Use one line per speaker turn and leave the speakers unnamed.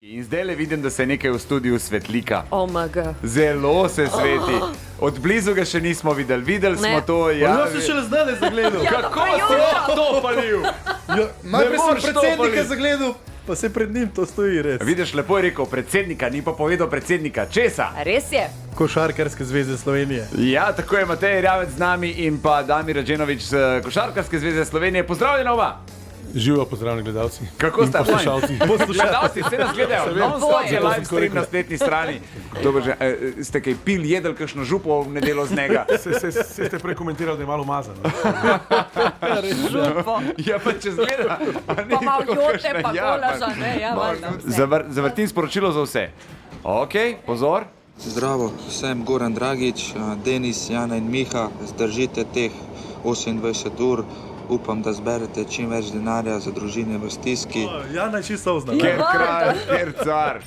In zdaj le vidim, da se nekaj v studiu svetlika.
Omega.
Zelo se sveti. Od blizu ga še nismo videli. Videli smo to.
Ja, si šele zdaj zagledal.
Kako si to palil?
Najprej sem
moreš to
predsednika
paliti.
zagledal, pa se pred njim to stoji res.
Vidiš, lepo je rekel predsednika, ni pa povedal predsednika. Česa?
Res je.
Košarkarske zveze Slovenije.
Ja, tako je Matej Rjavec z nami in pa Damir Radženović z Košarkarske zveze Slovenije. Pozdravljena oba!
Živijo, pozdravljeni gledalci.
Kako sta?
Poslušalci.
Gledalci, se nas gledajo. Non-stop je live stream na spletni strani. Dobro, že, ste kaj pil, jedel kakšno župo v nedeljo z njega?
Se ste prej komentirali, da je malo umazan.
Župo.
Ja, pa če zgleda.
Pa malo jote, pa kolaža, ne, ja, valjda.
Zavrtim sporočilo za vse. Ok, pozor.
Zdravo, sem Goran Dragič, Denis, Jana in Miha, zdržite teh 28 ur. Upam, da zberete čim več denarja za družine v stiski.
Ja, naj čisto ozna.
Ker kralj, ker car.